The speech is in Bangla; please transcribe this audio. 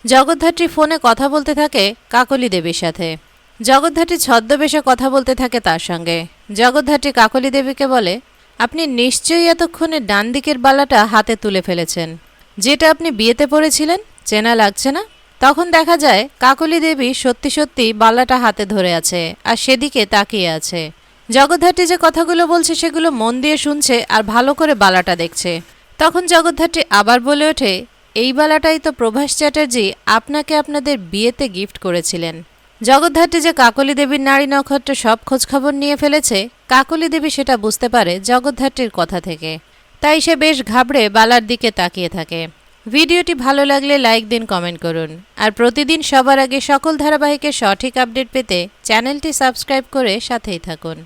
জগদ্ধাত্রী ফোনে কথা বলতে থাকে কাকলি দেবীর সাথে। জগদ্ধাত্রী ছদ্মবেশে কথা বলতে থাকে তার সঙ্গে। জগদ্ধাত্রী কাকলি দেবীকে বলে, আপনি নিশ্চয়ই এতক্ষণে ডান দিকের বালাটা হাতে তুলে ফেলেছেন, যেটা আপনি বিয়েতে পরেছিলেন। চেনা লাগছে না? তখন দেখা যায় কাকলি দেবী সত্যি সত্যি বালাটা হাতে ধরে আছে আর সেদিকে তাকিয়ে আছে। জগদ্ধাত্রী যে কথাগুলো বলছে সেগুলো মন দিয়ে শুনছে আর ভালো করে বালাটা দেখছে। তখন জগদ্ধাত্রী আবার বলে ওঠে, এই বালাটাই তো প্রভাস চ্যাটার্জি আপনাকে আপনাদের বিয়েতে গিফট করেছিলেন। জগদ্ধাত্রী যে কাকলি দেবীর নাড়ি নক্ষত্র সব খোঁজখবর নিয়ে ফেলেছে, কাকলি দেবী সেটা বুঝতে পারে জগদ্ধাত্রীর কথা থেকে। তাই সে বেশ ঘাবড়ে বালার দিকে তাকিয়ে থাকে। ভিডিওটি ভালো লাগলে লাইক দিন, কমেন্ট করুন। আর প্রতিদিন সবার আগে সকল ধারাবাহিকের সঠিক আপডেট পেতে চ্যানেলটি সাবস্ক্রাইব করে সাথেই থাকুন।